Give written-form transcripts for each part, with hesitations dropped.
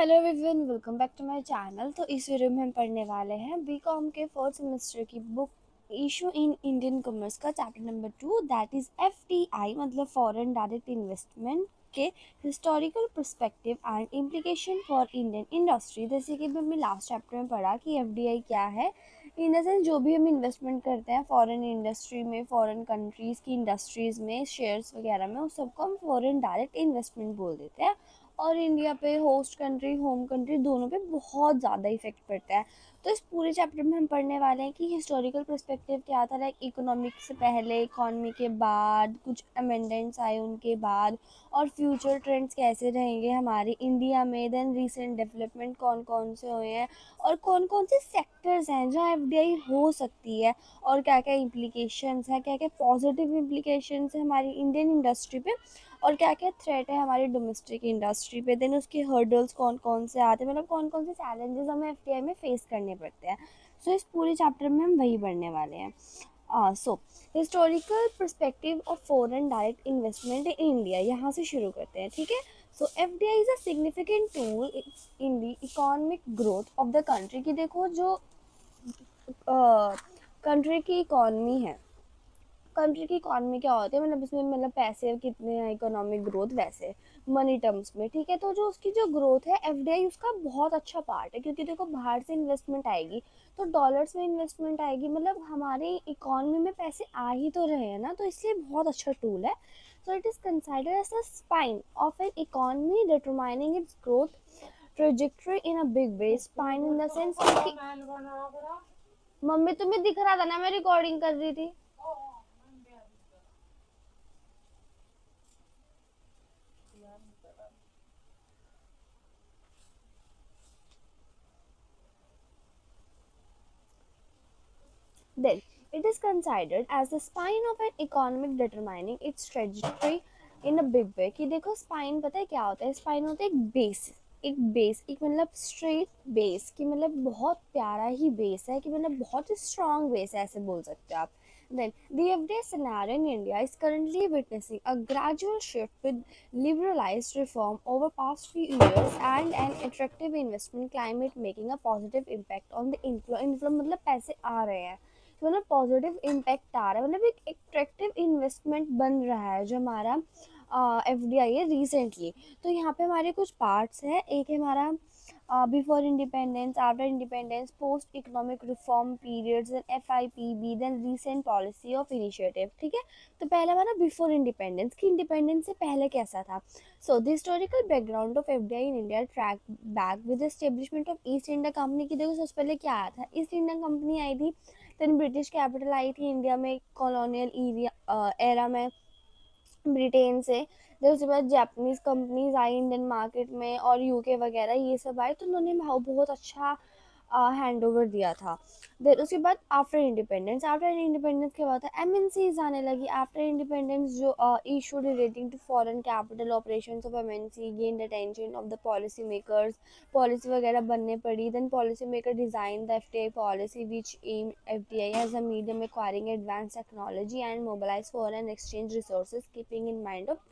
Hello everyone, welcome back to my channel. तो इस video में हम पढ़ने वाले हैं बीकॉम के फोर्थ सेमेस्टर की book issue in Indian commerce का chapter number 2, that is FDI मतलब फॉरेन डायरेक्ट इन्वेस्टमेंट के historical perspective and implication for Indian industry. जैसे कि हमने लास्ट चैप्टर में पढ़ा कि एफडीआई क्या है। इन द सेंस जो भी हम इन्वेस्टमेंट करते हैं फॉरेन इंडस्ट्री में, फॉरेन कंट्रीज़ की इंडस्ट्रीज़ में, शेयर्स वगैरह में, उस सबको हम फॉरेन डायरेक्ट इन्वेस्टमेंट बोल देते हैं। और इंडिया पे होस्ट कंट्री, होम कंट्री दोनों पे बहुत ज़्यादा इफेक्ट पड़ता है। तो इस पूरे चैप्टर में हम पढ़ने वाले हैं कि हिस्टोरिकल पर्सपेक्टिव क्या था, लाइक इकोनॉमिक से पहले, इकॉनमी के बाद, कुछ अमेंडेंट्स आए उनके बाद, और फ्यूचर ट्रेंड्स कैसे रहेंगे हमारे इंडिया में, देन रीसेंट डेवलपमेंट कौन कौन से हुए हैं, और कौन कौन से सेक्टर्स हैं जहाँ एफडीआई हो सकती है, और क्या क्या इम्प्लीकेशंस हैं, क्या क्या पॉजिटिव इम्प्लीकेशंस हैं हमारी इंडियन इंडस्ट्री पे, और क्या क्या थ्रेट है हमारी डोमेस्टिक इंडस्ट्री पे, देन उसके हर्डल्स कौन कौन से आते हैं, मतलब कौन कौन से चैलेंजेस हमें एफडीआई में फेस करने पड़ते हैं। सो इस पूरे चैप्टर में हम वही पढ़ने वाले हैं। So historical perspective of foreign direct investment in India, यहाँ से शुरू करते हैं, ठीक है। So FDI is a significant tool in the economic growth of the country. की देखो जो कंट्री की इकॉनमी है, कंट्री की इकॉनमी क्या होती है, मतलब इसमें मतलब पैसे कितने हैं, इकोनॉमिक ग्रोथ वैसे मनी टर्म्स में, ठीक है। तो जो उसकी जो ग्रोथ है एफडीआई उसका बहुत अच्छा पार्ट है, क्योंकि देखो बाहर से इन्वेस्टमेंट आएगी तो डॉलर्स में इन्वेस्टमेंट आएगी, मतलब हमारी इकॉनमी में पैसे आ ही तो रहे हैं ना, तो इसलिए बहुत अच्छा टूल है। So it is considered as the spine of an economy determining its growth trajectory in a big way. Spine in the sense कि मम्मी तुम्हें दिख रहा था ना, मैं रिकॉर्डिंग कर रही थी। Then, it is considered as the spine of an economic determining its trajectory in a big way। कि देखो स्पाइन पता है क्या होता है, स्पाइन होता है एक बेस, एक मतलब स्ट्रेट बेस, कि मतलब बहुत प्यारा ही बेस है, कि मतलब बहुत ही स्ट्रॉन्ग बेस है, ऐसे बोल सकते हो आप। Then, the everyday scenario in India is currently witnessing a gradual shift with liberalized reform over past few years and an attractive investment climate making a positive impact on the inflow मतलब पैसे आ रहे हैं, तो मतलब positive impact आ रहा है, मतलब एक एट्रैक्टिव इन्वेस्टमेंट बन रहा है जो हमारा एफ डी आई है रिसेंटली। तो यहाँ पे हमारे कुछ पार्ट्स हैं, एक है हमारा before independence, after independence, post economic reform periods, then F I P B, then recent policy of initiative, ठीक है। तो पहला हमारा बिफोर इंडिपेंडेंस, कि इंडिपेंडेंस से पहले कैसा था। So the historical background of F D I in India track back with establishment of east India company. की देखो सबसे पहले क्या आया था, ईस्ट इंडिया कंपनी आई थी, देन ब्रिटिश कैपिटल आई थी इंडिया में कॉलोनियल एरा में ब्रिटेन से, देन उसके बाद जापानीज कंपनीज आई इंडियन मार्केट में, और यूके वगैरह ये सब आए, तो उन्होंने बहुत अच्छा हैंड ओवर दिया था। देन उसके बाद आफ्टर इंडिपेंडेंस, आफ्टर इंडिपेंडेंस के बाद एमएनसीज आने लगी। आफ्टर इंडिपेंडेंस जो issue relating to foreign capital operations of MNC gain attention of the policy makers, policy वगैरह बनने पड़ी। Then policy maker design the FTI policy which aim FTI as a medium acquiring advance technology and mobilise foreign exchange resources keeping in mind of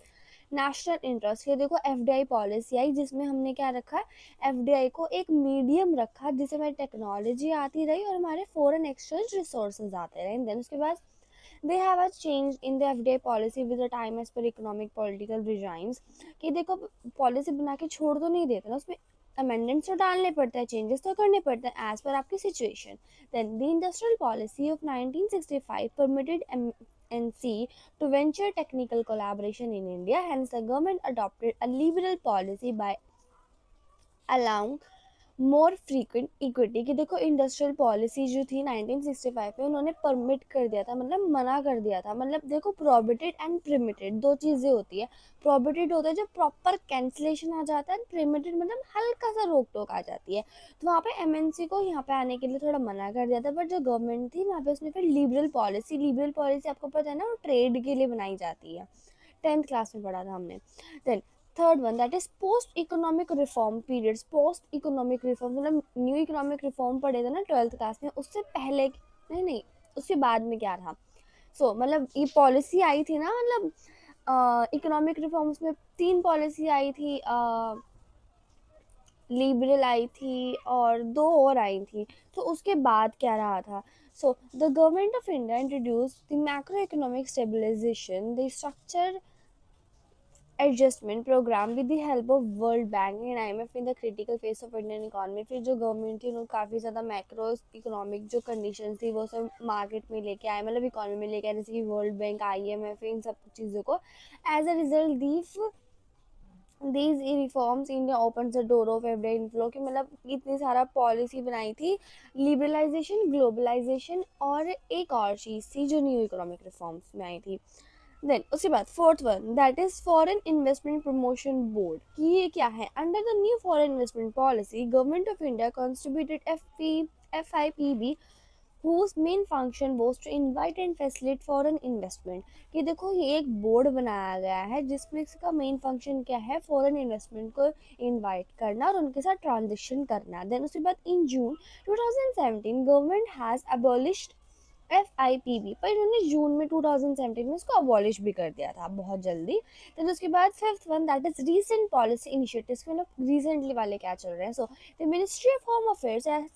national interest. ये देखो FDI policy आई जिसमें हमने क्या रखा है, एफडीआई को एक मीडियम रखा जिससे हमारी टेक्नोलॉजी आती रही और हमारे फॉरेन एक्सचेंज रिसोर्सेज आते रहे। देन उसके बाद they have a change in the FDI policy with the time as per economic political regimes। कि देखो पॉलिसी बना के छोड़ तो नहीं देते ना, उसमें अमेंडमेंट्स तो डालने पड़ते हैं, चेंजेस तो करने पड़ते हैं एज पर आपकी situation. Then the industrial policy of 1965 permitted MNC to venture technical collaboration in India, hence the government adopted a liberal policy by allowing more frequent equity. की देखो इंडस्ट्रियल पॉलिसी जो थी 1965 में, उन्होंने परमिट कर दिया था, मतलब मना कर दिया था। मतलब देखो प्रोहिबिटेड एंड परमिटेड दो चीज़ें होती है। प्रोहिबिटेड होता है जब प्रॉपर कैंसिलेशन आ जाता है, परमिटेड मतलब हल्का सा रोक टोक आ जाती है। तो वहाँ पे एमएनसी को यहाँ पे आने के लिए थोड़ा मना कर दिया था, बट जो गवर्नमेंट थी वहाँ पे उसने फिर लिबरल पॉलिसी आपको पता है ना, वो ट्रेड के लिए बनाई जाती है, 10th क्लास में पढ़ा था हमने। Then third one that is post economic reform periods. Post economic reform मतलब न्यू इकोनॉमिक रिफॉर्म पढ़े थे ना 12th क्लास में, उससे पहले नहीं नहीं उसके बाद में क्या था। मतलब ये पॉलिसी आई थी ना, मतलब इकोनॉमिक रिफॉर्म्स में 3 पॉलिसी आई थी, लिबरल आई थी और दो और आई थी। तो उसके बाद क्या रहा था? So the government of India introduce the macro economic stabilisation the structure adjustment programme with the help of World Bank and IMF in the critical phase of Indian economy. फिर जो गवर्नमेंट थी उन्होंने काफ़ी ज़्यादा मैक्रो इकोनॉमिक जो condition थी वो सब मार्केट में लेके आए, मतलब इकोनॉमी में लेके आए, जैसे कि वर्ल्ड बैंक, आईएमएफ, इन सब चीज़ों को। As a result these reforms India opens the door of FDI inflow, कि मतलब इतनी सारा पॉलिसी बनाई थी, लिबरलाइजेशन, ग्लोबलाइजेशन और एक और चीज़ थी जो न्यू इकोनॉमिक रिफॉर्म्स में आई थी। देन उसके बाद fourth one that is foreign investment promotion board, कि ये क्या है? Under the new foreign investment policy government of India constituted FIPB whose main function was to invite and facilitate foreign investment। कि देखो ये एक बोर्ड बनाया गया है जिसमें इसका मेन फंक्शन क्या है? फॉरेन इन्वेस्टमेंट को इनवाइट करना और उनके साथ ट्रांजेक्शन करना। देन उसके बाद इन जून 2017 गवर्नमेंट हैज़ अबॉलिश्ड FIPB, पर इन्होंने जून में 2017 में इसको अबॉलिश भी कर दिया था बहुत जल्दी। देन उसके बाद fifth one that is recent policy initiatives, मतलब रिसेंटली वाले क्या चल रहे हैं। So the ministry of home affairs has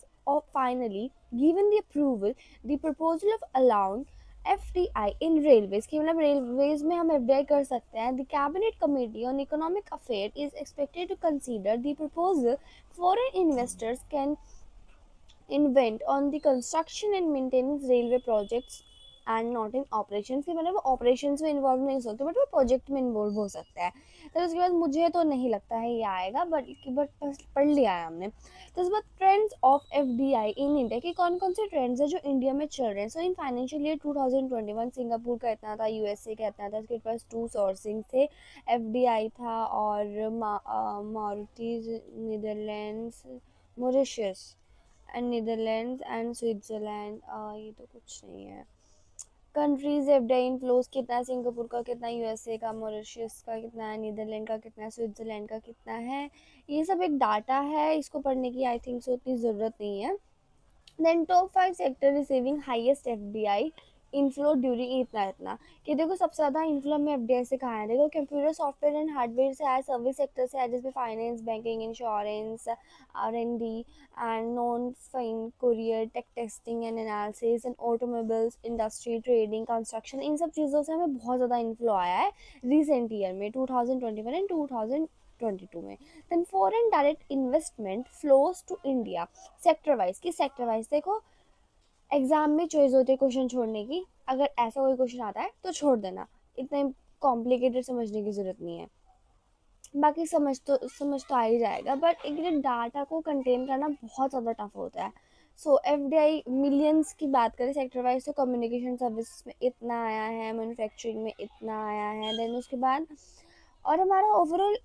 finally given the approval the proposal of allowing FDI in railways, कि मतलब रेलवेज में हम FDI कर सकते हैं। The cabinet committee on economic affair is expected to consider the proposal. Foreign investors can invent on the construction and maintenance railway projects and not in operation, से मतलब वो ऑपरेशन में इन्वॉल्व नहीं हो सकते बट वो प्रोजेक्ट में involve हो सकता है। तो उसके बाद मुझे तो नहीं लगता है ये आएगा, बट पढ़ लिया है हमने। तो उसके बाद trends of FDI in India, कि कौन कौन से ट्रेंड्स है जो इंडिया में चल रहे हैं। सो इन फाइनेंशियल ईयर 2021 सिंगापुर का इतना था, USA का इतना था, उसके पास 2 सोर्सिंग थे, FDI था, और मारुतिज, Netherlands, Mauritius and Netherlands and Switzerland, ये तो कुछ नहीं है। कंट्रीज एफडीआई इनफ्लोज कितना है? सिंगापुर का कितना, USA का, मॉरिशस का कितना है, नीदरलैंड का कितना है, स्विट्ज़रलैंड का कितना है। ये सब एक डाटा है, इसको पढ़ने की आई थिंक सो उतनी ज़रूरत नहीं है। Then top 5 sector receiving highest FDI inflow during इतना इतना, कि देखो सबसे ज़्यादा इनफ्लो में FDI से कहाँ है? देखो कंप्यूटर सॉफ्टवेयर एंड हार्डवेयर से है, सर्विस सेक्टर से है जिसमें finance, banking, insurance, R&D and non fine courier, tech testing and analysis and automobiles industry, trading, construction, इन सब चीज़ों से हमें बहुत ज़्यादा इनफ्लो आया है रिसेंट ईयर में 2021 एंड 2022 में। Then foreign direct investment flows to India sector wise, की सेक्टर वाइज देखो एग्जाम में चॉइस होती है क्वेश्चन छोड़ने की, अगर ऐसा कोई क्वेश्चन आता है तो छोड़ देना, इतने कॉम्प्लिकेटेड समझने की ज़रूरत नहीं है, बाकी समझ तो आ ही जाएगा, बट एक डाटा को कंटेन करना बहुत ज़्यादा टफ होता है। सो FDI मिलियंस की बात करें सेक्टर वाइज, तो कम्युनिकेशन सर्विस में इतना आया है, मैन्युफैक्चरिंग में इतना आया है, देन उसके बाद और हमारा ओवरऑल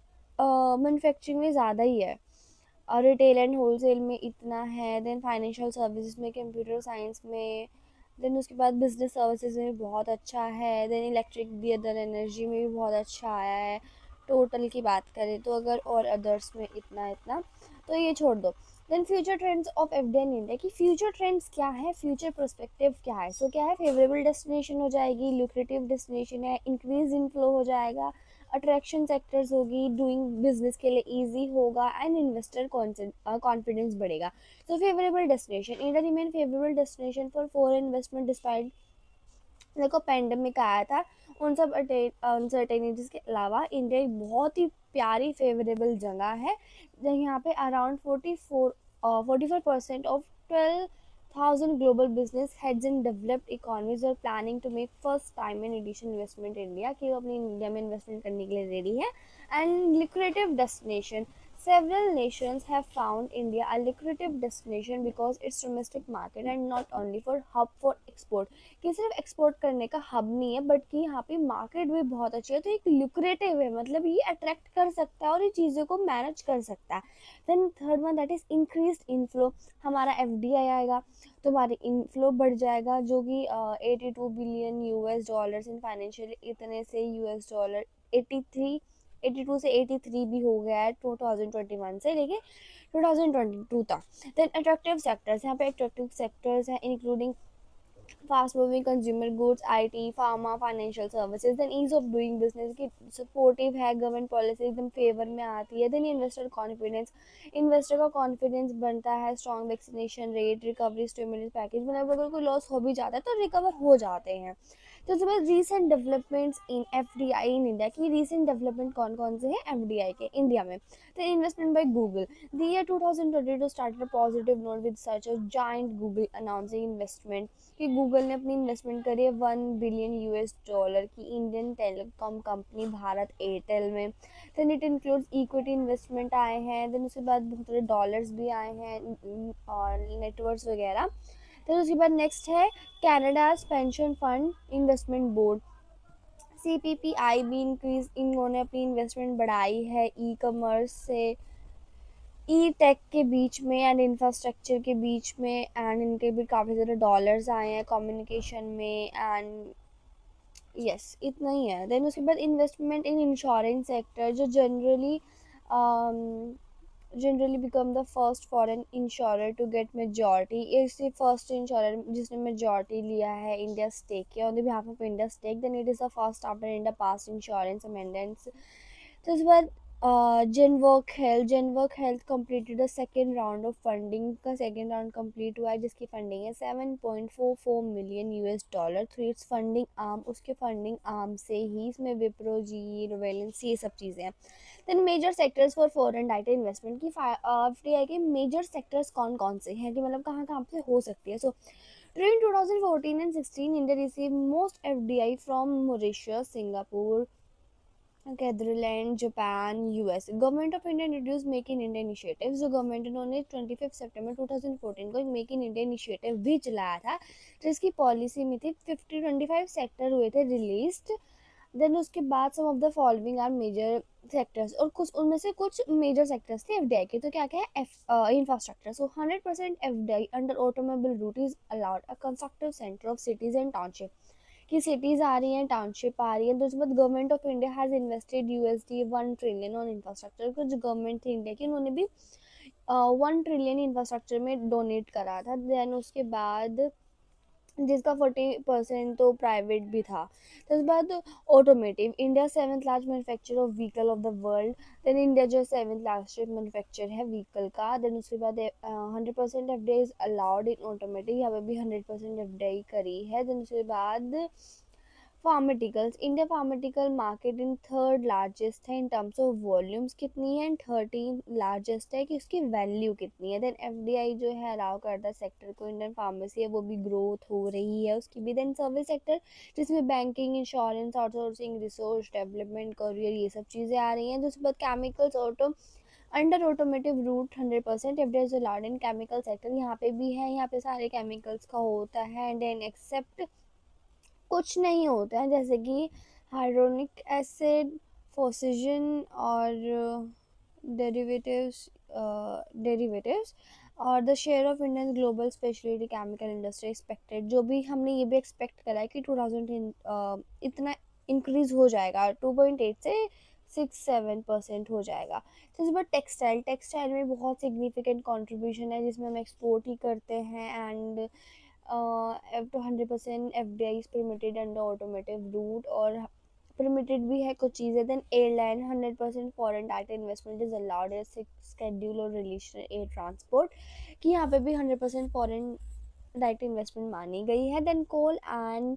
मैन्युफैक्चरिंग में ज़्यादा ही है, और रिटेल एंड होलसेल में इतना है, देन फाइनेंशियल सर्विसेज में, कंप्यूटर साइंस में, देन उसके बाद बिजनेस सर्विसेज में बहुत अच्छा है, then electric the other energy में भी बहुत अच्छा आया है। टोटल की बात करें तो अगर और अदर्स में इतना इतना, तो ये छोड़ दो। Then future trends of FDI in India, की फ्यूचर ट्रेंड्स क्या है, फ्यूचर पर्सपेक्टिव क्या है। सो क्या है? फेवरेबल डेस्टिनेशन हो जाएगी, लुक्रेटिव डेस्टिनेशन है, इंक्रीज इनफ्लो हो जाएगा, अट्रैक्शन सेक्टर्स होगी, डूइंग बिजनेस के लिए इजी होगा एंड इन्वेस्टर कॉन्फिडेंस बढ़ेगा। So favourable destination, India remain favourable destination for foreign investment despite, देखो पेंडेमिक आया था, उन सब अनसर्टेनिटीज के अलावा इंडिया एक बहुत ही प्यारी फेवरेबल जगह है, यहाँ पे around 44% of 12,000 global business heads in developed economies are planning to make first time in edition investment India, कि वो अपनी इंडिया में इन्वेस्टमेंट करने के लिए रेडी है। And लिक्रेटिव destination, several nations have found India a lucrative destination because its domestic market and not only for hub for export, कि सिर्फ एक्सपोर्ट करने का हब नहीं है बट कि यहाँ पे मार्केट भी बहुत अच्छी है, तो एक लुक्रेटिव है, मतलब ये अट्रैक्ट कर सकता है और ये चीज़ों को मैनेज कर सकता है। Then third one that is increase inflow, हमारा FDI आएगा तो हमारी इनफ्लो बढ़ जाएगा, जो कि 82 billion US dollars in financial, इतने से US डॉलर 82 से 83 भी हो गया है 2021 से लेके 2022 तक। देन अट्रैक्टिव सेक्टर्स, यहाँ पे अट्रैक्टिव सेक्टर्स हैं including fast moving consumer goods, IT, pharma, financial services, then ease of doing business की सपोर्टिव है, गवर्नमेंट पॉलिसी एकदम फेवर में आती है, देन इन्वेस्टर कॉन्फिडेंस, इन्वेस्टर का कॉन्फिडेंस बनता है, strong vaccination rate, recovery stimulus package, मतलब अगर कोई लॉस हो भी जाता है तो रिकवर हो जाते हैं। तो उसके बाद recent developments in FDI in India की रीसेंट डेवलपमेंट कौन कौन से हैं एफडीआई के इंडिया में। तो investment by Google, the year 2022 started a positive note with such a giant Google announcing investment कि गूगल ने अपनी इन्वेस्टमेंट करी है $1 बिलियन की Indian telecom company Bharat Airtel में। Then it includes equity investment आए हैं, देन उसके बाद बहुत सारे डॉलर्स भी आए हैं और नेटवर्क्स वगैरह। फिर उसके बाद नेक्स्ट है Canada's pension fund investment board, CPPI भी इंक्रीज, इन्होंने अपनी इन्वेस्टमेंट बढ़ाई है ई कॉमर्स से ई टेक के बीच में एंड इंफ्रास्ट्रक्चर के बीच में, एंड इनके भी काफ़ी ज़्यादा डॉलर्स आए हैं कम्युनिकेशन में एंड यस इतना ही है। देन उसके बाद इन्वेस्टमेंट इन इंश्योरेंस सेक्टर जो generally become the first foreign insurer to get majority, इस फर्स्ट इंश्योरर जिसने मेजॉरिटी लिया है इंडिया स्टेक के on the behalf of India stake, then it is the first after India pass insurance amendments. तो उसके बाद Genwork health completed the second round of funding, का second round complete हुआ है जिसकी फंडिंग है $7.44 million through its funding arm, उसके funding arm से ही इसमें विप्रो जी रिवेलेंस ये सब चीज़ें हैं। Then major sectors for foreign direct investment की एफडीआई के मेजर सेक्टर्स कौन कौन से हैं कि मतलब कहाँ कहाँ पे हो सकती है। सो during 2014 and 16 India received most FDI from Mauritius, Singapore, Netherlands, Japan, US. Government of India introduced Make in India initiative. जो गवर्नमेंट इन्होंने 25 सितंबर 2014 को मेक इन इंडिया इनिशिएटिव भी चलाया था, जिसकी पॉलिसी में थी 25 सेक्टर हुए थे रिलीज्ड। देन उसके बाद some of the following are major sectors, और कुछ उनमें से कुछ मेजर सेक्टर्स थे एफडीआई के। तो क्या क्या है, infrastructure, so 100% FDI under automobile route is allowed a constructive centre of cities and township, कि सिटीज़ आ रही हैं, टाउनशिप आ रही है। तो उसके बाद government of India has invested USD 1 trillion on infrastructure, कुछ गवर्नमेंट थी इंडिया की उन्होंने भी 1 ट्रिलियन इंफ्रास्ट्रक्चर में डोनेट करा था। देन उसके बाद जिसका 40% तो प्राइवेट भी था। तो उसके बाद automotive, India seventh large manufacture of vehicle of the world, then India जो सेवन्थ लार्जेस्ट मैन्युफैक्चर है व्हीकल का। देन उसके बाद 100% FDI is allowed in automotive, यहाँ पे भी 100% एफडीआई करी है। देन उसके बाद pharmaceuticals, India pharmaceutical market in third largest है इन टर्म्स ऑफ वॉल्यूम्स कितनी है, एंड 13 लार्जेस्ट है कि उसकी वैल्यू कितनी है। देन एफडीआई जो है अलाउ करता है सेक्टर को, इंडियन फार्मेसी है वो भी ग्रोथ हो रही है उसकी भी। देन सर्विस सेक्टर जिसमें banking, insurance, outsourcing, resource development, career, ये सब चीज़ें आ रही हैं। उसके बाद chemicals, auto under automotive route 100% FDI is allowed in chemical sector, यहाँ पे भी है, यहाँ पे सारे केमिकल्स का होता है। एंड देन एक्सेप्ट कुछ नहीं होता है जैसे कि हाइड्रोनिक एसिड, फोसिजन और डेरिवेटिव्स डेरिवेटिव्स और the share of Indian global speciality chemical industry expected, जो भी हमने ये भी एक्सपेक्ट करा है कि 2010 इतना इंक्रीज हो जाएगा, 2.8 से 6-7% हो जाएगा। तो इस बार टेक्सटाइल, टेक्सटाइल में बहुत सिग्निफिकेंट कंट्रीब्यूशन है जिसमें हम एक्सपोर्ट ही करते हैं। And up to 100% FDI is permitted under automotive route, और permitted भी है कुछ चीज़ें। Then airline 100% foreign direct investment is allowed as schedule और रिलेशन एयर ट्रांसपोर्ट, कि यहाँ पे भी 100% फॉरेन डायरेक्ट इन्वेस्टमेंट मानी गई है। Then coal and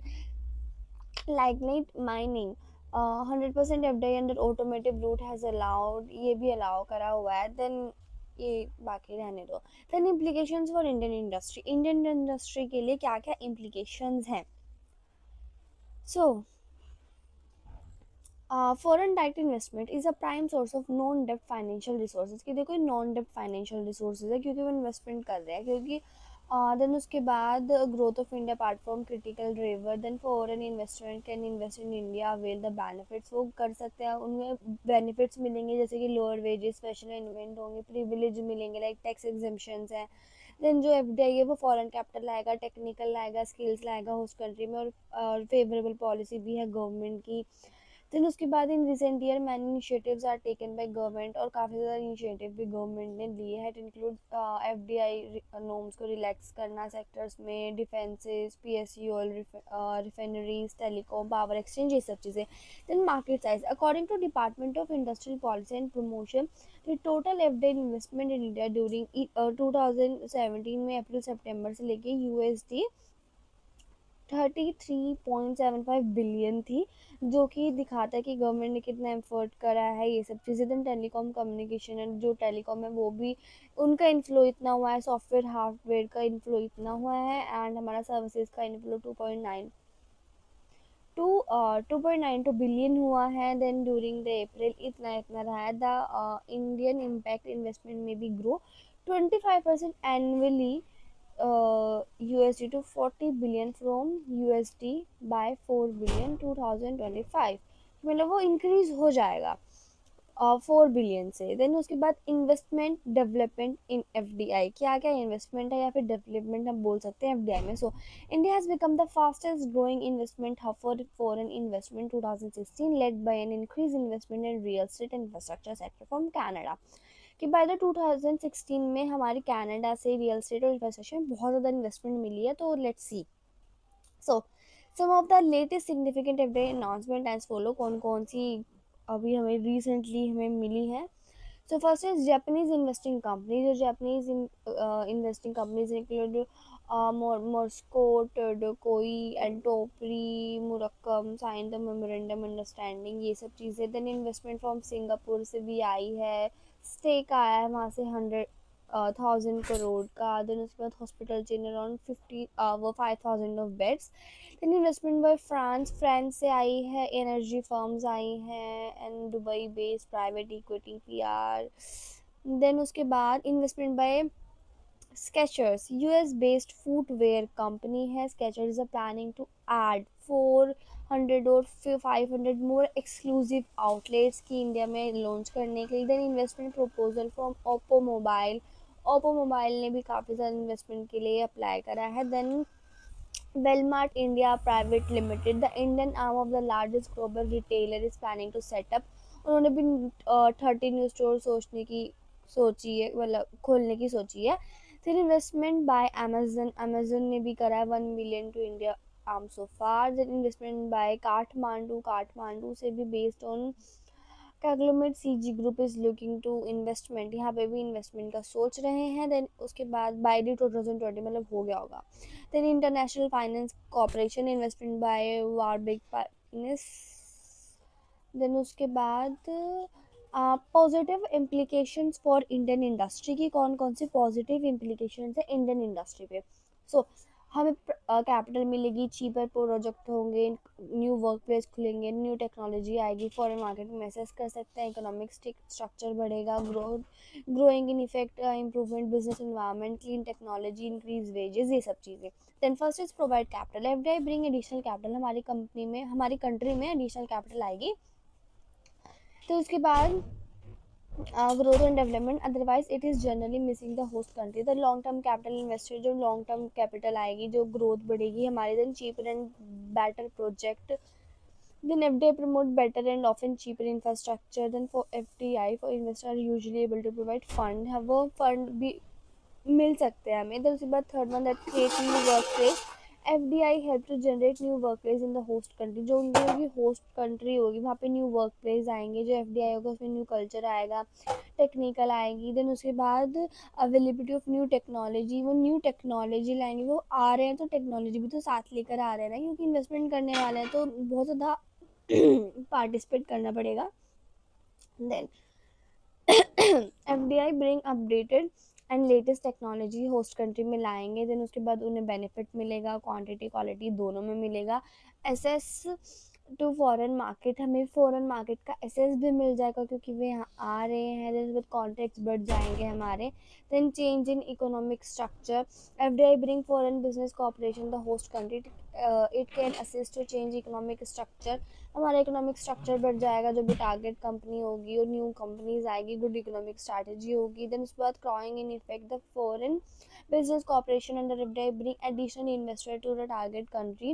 lignite mining 100% FDI under automotive route has allowed, ये भी अलाउ करा हुआ है। देन ये बाकी रहने दो। Then implications for Indian industry, Indian industry के लिए क्या क्या इम्प्लीकेशंस हैं। So foreign direct investment is a prime source of non डेप्ट फाइनेंशियल रिसोर्सेज, कि देखो नॉन डेप्ट फाइनेंशियल रिसोर्सेज है क्योंकि वो इन्वेस्टमेंट कर रहे हैं, क्योंकि देन उसके बाद growth of India platform critical driver, then foreign investment can invest in India avail the benefits, वो कर सकते हैं, उनमें बेनिफिट्स मिलेंगे जैसे कि लोअर वेजेस, स्पेशल इन्वेंट होंगे, प्रिविलेज मिलेंगे लाइक टैक्स एग्जेम्पशंस हैं। देन जो एफडीआई है वो फॉरेन कैपिटल लाएगा, टेक्निकल लाएगा, स्किल्स लाएगा होस्ट कंट्री में, और फेवरेबल पॉलिसी भी है गवर्नमेंट की। देन उसके बाद in recent year many initiatives are taken by government, और काफ़ी ज़्यादा इनिशिएटिव भी गवर्नमेंट ने लिए हैं। इट इंक्लूड FDI नॉर्म्स को रिलैक्स करना सेक्टर्स में, defences, PSU, refineries, telecom, power exchange, ये सब चीज़ें। Then market size, according to department of industrial policy and promotion, the total FDI investment in India during 2017 में अप्रैल सितंबर से लेके USD 33.75 बिलियन थी, जो कि दिखाता है कि गवर्नमेंट ने कितना एफर्ट करा है ये सब चीज़ें। देन टेलीकॉम कम्युनिकेशन एंड जो टेलीकॉम है वो भी उनका इन्फ्लो इतना हुआ है, सॉफ्टवेयर हार्डवेयर का इन्फ्लो इतना हुआ है, एंड हमारा सर्विसेज का इन्फ्लो 2.92 बिलियन हुआ है। देन ड्यूरिंग द अप्रैल इतना इतना रहा है। द इंडियन इम्पैक्ट इन्वेस्टमेंट में भी grow 25% annually USD to 40 billion from USD by 4 billion 2025, मतलब वो इंक्रीज हो जाएगा 4 बिलियन से। देन उसके बाद इन्वेस्टमेंट डेवलपमेंट इन FDI, क्या क्या इन्वेस्टमेंट है या फिर डेवलपमेंट हम बोल सकते हैं FDI में। So India has become the fastest growing investment hub for foreign investment 2016, led by an increase investment in real estate infrastructure sector from Canada. कि बाय द 2016 में हमारी कनाडा से रियल एस्टेट और इंफ्रास्ट्रक्चर में बहुत ज़्यादा investment मिली है। तो let's see. So some of the latest significant FDI announcement as follow, कौन कौन सी अभी हमें रिसेंटली हमें मिली है। So first is Japanese investing company, जो Japanese investing companies include Moscow, टोडोकोई एंड टोपरी मुरक्कम साइन द मेमोरेंडम अंडरस्टैंडिंग, ये सब चीज़ें। देन इन्वेस्टमेंट फ्रॉम सिंगापुर से भी आई है, स्टेक आया है वहाँ से 100,000 करोड़ का। देन उसके बाद hospital chain around 5,000 of beds. Then investment by France से आई है, एनर्जी फर्म्स आई हैं and Dubai based private equity PR। Then उसके बाद investment by Skechers, US based footwear company है। Skechers are planning to add 400 और 500 more exclusive outlets की इंडिया में लॉन्च करने के लिए। Then investment proposal from Oppo mobile, Oppo mobile ने भी काफ़ी ज़्यादा इन्वेस्टमेंट के लिए अप्लाई करा है। Then Walmart India Private Limited, the Indian arm of the largest global retailer, is planning to set up, उन्होंने भी 30 न्यू स्टोर सोची है, मतलब खोलने की सोची है। फिर इन्वेस्टमेंट बाय अमेजन, अमेजन ने भी करा है 1 million to India arm so far. Then investment by Kathmandu, Kathmandu से भी based on conglomerate CG group is looking to investment, यहाँ पे भी इन्वेस्टमेंट का सोच रहे हैं। देन उसके बाद बाई 2020 मतलब हो गया होगा। Then international finance corporation, investment by Warburg partners. Then उसके बाद positive implications for Indian industry की, कौन कौन सी पॉजिटिव इम्प्लीकेशंस है इंडियन इंडस्ट्री पे। सो हमें कैपिटल मिलेगी, चीपर प्रोजेक्ट होंगे, न्यू वर्क प्लेस खुलेंगे, न्यू टेक्नोलॉजी आएगी, फॉरेन मार्केट में मैसेज कर सकते हैं, इकोनॉमिक स्ट्रक्चर बढ़ेगा, growing in effect improvement business environment, clean technology, increase wages, ये सब चीज़ें। Then first is provide capital, FDI bring additional capital, हमारी कंपनी में हमारी कंट्री में एडिशनल कैपिटल आएगी। तो उसके बाद growth and development, otherwise it is generally missing the host country. The long term capital invested, जो लॉन्ग टर्म कैपिटल आएगी, जो ग्रोथ बढ़ेगी हमारी। Then cheaper and better project, then FDI promote better and often cheaper infrastructure than for FDI, for investor are usually able to provide fund, है वो fund भी मिल सकते हैं हमें। then उसके बाद third one, that create new work place, FDI help to generate new work place in the host country, जो उनकी होस्ट कंट्री होगी वहाँ पे न्यू वर्क प्लेस आएंगे, जो FDI होगा उसमें न्यू कल्चर आएगा, टेक्निकल आएगी। देन उसके बाद अवेलेबिलिटी ऑफ न्यू टेक्नोलॉजी, वो न्यू टेक्नोलॉजी लाएंगे, वो आ रहे हैं तो टेक्नोलॉजी भी तो साथ लेकर आ रहे हैं ना, क्योंकि इन्वेस्टमेंट करने वाले हैं तो बहुत ज़्यादा पार्टिसिपेट करना पड़ेगा। Then FDI bring updated and latest technology host country में लाएंगे। देन उसके बाद उन्हें बेनिफिट मिलेगा, क्वांटिटी क्वालिटी दोनों में मिलेगा। एसेस टू फॉरेन मार्केट, हमें फॉरेन मार्केट का एसेस भी मिल जाएगा क्योंकि वे यहाँ आ रहे हैं। देन विद कॉन्टेक्ट्स बढ़ जाएंगे हमारे। Then change in economic structure, FDI bring foreign business cooperation the host country, it can assist to change economic structure, हमारा इकोनॉमिक स्ट्रक्चर बढ़ जाएगा, जो भी टारगेट कंपनी होगी और न्यू कंपनीज आएगी, गुड इकोनॉमिक स्ट्रैटेजी होगी। देन उसके बाद crowding in effect the foreign business cooperation under FDI bring additional investor to the target country,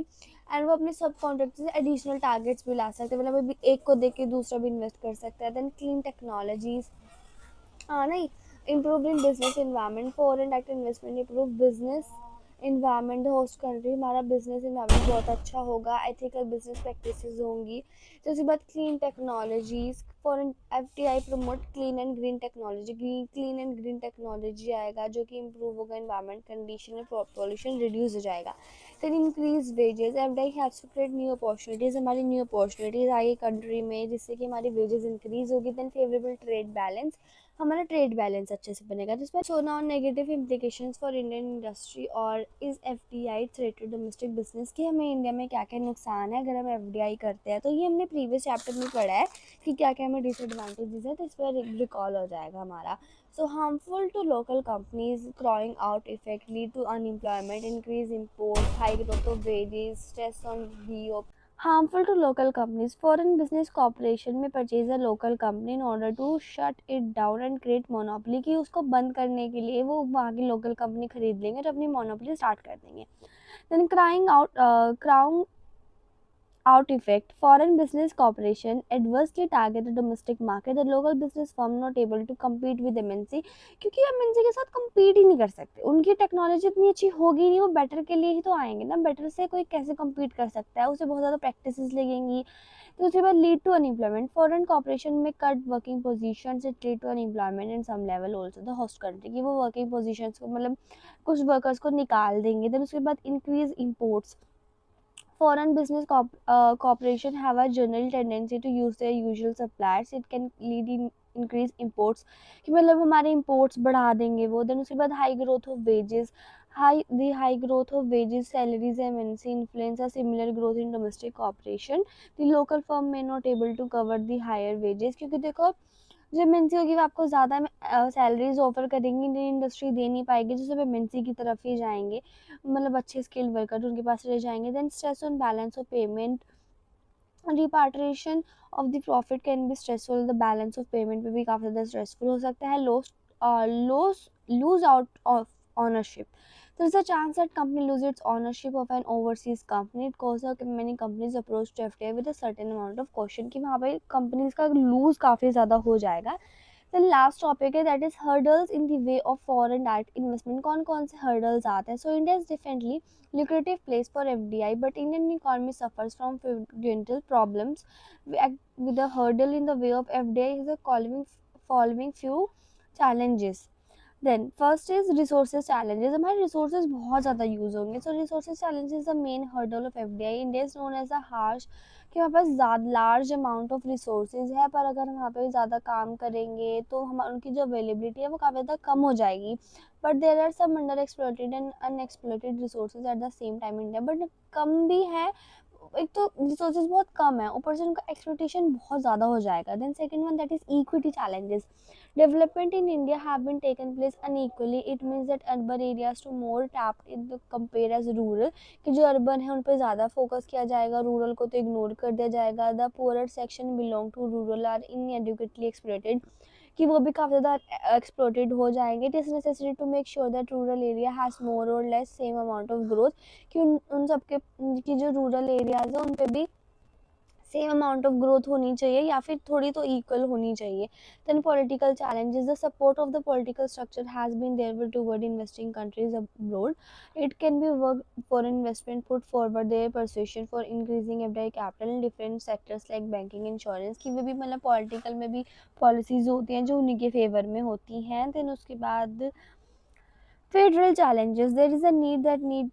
and वो अपने सब कॉन्ट्रैक्ट से एडिशनल टारगेट्स भी ला सकते हैं, मतलब अभी एक को देख के दूसरा भी इन्वेस्ट कर सकता है। देन क्लीन टेक्नोलॉजीज, हाँ नहीं, improve in business environment, foreign direct investment improve business environment, host country हमारा बिजनेस इन्वायरमेंट बहुत अच्छा होगा, एथिकल बिजनेस प्रैक्टिसेस होंगी। तो उसके बाद clean technologies, foreign FTI promote clean and green technology, clean and green technology आएगा जो कि इम्प्रूव होगा इन्वायरमेंट कंडीशन और पॉल्यूशन रिड्यूस हो जाएगा। फिर increase wages, FDI haves to create new opportunities, हमारी न्यू अपॉर्चुनिटीज आई कंट्री में जिससे कि हमारी वेजेस इंक्रीज होगी। देन फेवरेबल ट्रेड बैलेंस, हमारा ट्रेड बैलेंस अच्छे से बनेगा। जिसमें so now negative implications for Indian industry और is FDI threat to domestic business, कि हमें इंडिया में क्या क्या नुकसान है अगर हम एफडीआई करते हैं। तो ये हमने प्रीवियस चैप्टर में पढ़ा है कि क्या क्या हमें डिसएडवांटेजेस है, तो इस पर रिकॉल हो जाएगा हमारा। So harmful to local companies, crowding out effect, lead to unemployment, increase imports, high growth of wages, stress on BOP. Harmful to local companies, foreign business corporation may purchase a local company in order to shut it down and create monopoly, कि उसको बंद करने के लिए वो वहाँ की local company खरीद लेंगे और अपनी मोनोपोली स्टार्ट कर देंगे। Then crowding out effect, foreign business corporation adversely target the domestic market, the local business firm not able to compete with MNC, क्योंकि MNC के साथ compete ही नहीं कर सकते, उनकी टेक्नोलॉजी इतनी अच्छी होगी नहीं, वो बेटर के लिए ही तो आएंगे ना, बेटर से कोई कैसे compete कर सकता है, उसे बहुत ज़्यादा प्रैक्टिसेस लगेंगी। तो उसके बाद lead to unemployment, foreign corporation में cut working positions, it lead to unemployment in some level also the host country, की वो वर्किंग पोजीशंस को मतलब कुछ वर्कर्स को निकाल देंगे। देन उसके बाद increase imports, foreign business corporation have a general tendency to use their usual suppliers, it can lead in increase imports, कि मतलब हमारे imports बढ़ा देंगे वो। देन उसके बाद high growth of wages, high growth of wages, salaries MNC influence a similar growth in domestic corporation, the local firm may not able to cover the higher wages, क्योंकि देखो जो एमएनसी होगी वो आपको ज़्यादा सैलरीज ऑफर करेंगी, Indian industry दे नहीं पाएगी, जो सब एमएनसी की तरफ ही जाएंगे, मतलब अच्छे स्किल्ड वर्कर उनके पास रह जाएंगे। Then stress on balance of payment, repatriation of the profit can be stressful, the balance of payment पे भी काफ़ी ज़्यादा स्ट्रेसफुल हो सकता है। Lose out of ownership, there's a chance that company lose its ownership of an overseas company, it causes many companies approach to FTA with a certain amount of caution, कि वहाँ पे कंपनीज का loose काफ़ी ज़्यादा हो जाएगा। then last topic है that is hurdles in the way of foreign direct investment, कौन कौन से हर्डल्स आते हैं। So India is differently lucrative place for FDI, but Indian economy suffers from fundamental problems. With a hurdle in the way of FDI is the following few challenges. Then first is resources challenges, हमारे resources बहुत ज़्यादा use होंगे। So resources challenges the main hurdle of FDI, India is known as a harsh, कि हमारे पास ज़्यादा large amount of resources है, पर अगर हम वहाँ पे ज़्यादा काम करेंगे तो हम उनकी जो अवेलेबिलिटी है वो काफ़ी ज़्यादा कम हो जाएगी। But there are some under exploited and unexploited resources at the same time India, but कम भी है, एक तो रिसोर्सेज बहुत कम है, ऊपर से उनका एक्सप्लोटेशन बहुत ज़्यादा हो जाएगा। Then second one that is equity challenges, development in India have been taken place unequally, it means that urban areas to more tapped in the compare as rural, कि जो अर्बन है उन पर ज़्यादा फोकस किया जाएगा, रूरल को तो इग्नोर कर दिया जाएगा। The poor section belong to rural are inadequately exploited, कि वो भी काफ़ी ज़्यादा एक्सप्लॉटेड हो जाएंगे। It is necessary to make sure that rural area has more और less same amount of growth, कि उन सबके की जो रूरल एरियाज है उन पे भी सेम अमाउंट ऑफ ग्रोथ होनी चाहिए या फिर थोड़ी तो इक्वल होनी चाहिए। Then political challenges, the support of the political structure has been there toward investing countries abroad, it can be work for investment put forward their persuasion for increasing FDI capital in different sectors like banking insurance, की वे भी मतलब political में भी policies होती हैं जो उन्हीं के फेवर में होती हैं। देन उसके बाद federal challenges, there is a need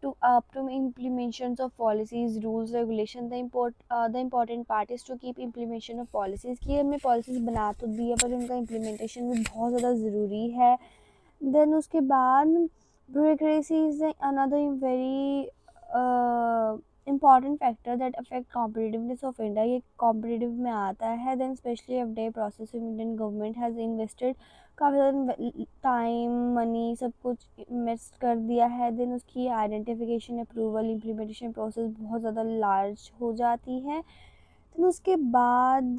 to up to implementations of policies, rules, regulation, the important part is to keep implementation of policies, कि हमें policies बना तो दी है पर उनका implementation भी बहुत ज़्यादा ज़रूरी है। then उसके बाद bureaucracy is another very important factor that affect competitiveness of India, ये competitive में आता है। then especially FDI process of Indian government has invested काफ़ी ज़्यादा टाइम मनी सब कुछ इन्वेस्ट कर दिया है। देन उसकी आइडेंटिफिकेशन अप्रूवल इम्प्लीमेंटेशन प्रोसेस बहुत ज़्यादा लार्ज हो जाती है। देन उसके बाद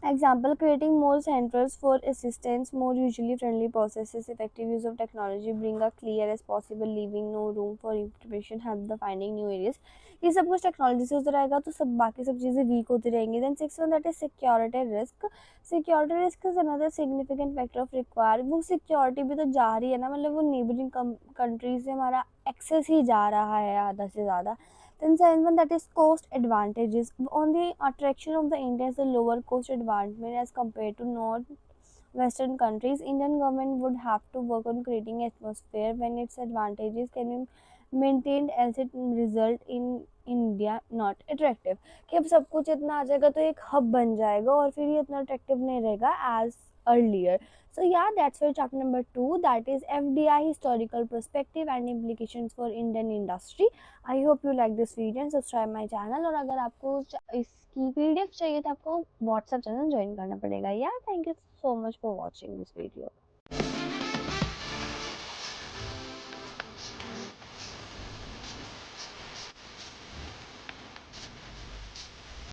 Example, creating more centers for assistance, more usually friendly processes, effective use of technology, bring a clear as possible, leaving no room for interpretation, help the finding new areas. ये सब कुछ technology से होता रहेगा तो सब बाकी सब चीज़ें वीक होती रहेंगी. Then six one that is security risk. Security risk is another significant factor of require. वो सिक्योरिटी भी तो जा रही है ना, मतलब वो नेबरिंग कंट्रीज से हमारा एक्सेस ही जा रहा है आधा से ज़्यादा. Then second one, that is cost advantages. On the attraction of the Indians, the lower cost advantage as compared to North Western countries. Indian government would have to work on creating atmosphere when its advantages can be maintained as it result in India not attractive. कि अब सब कुछ इतना आ जाएगा तो एक hub बन जाएगा और फिर ये इतना अट्रैक्टिव नहीं रहेगा as earlier. So yeah, that's for chapter number 2, that is FDI historical perspective and implications for Indian industry. I hope you like this video and subscribe my channel. और अगर आपको इसकी पीडीएफ चाहिए तो आपको व्हाट्सएप चैनल ज्वाइन करना पड़ेगा. या thank you so much for watching this video.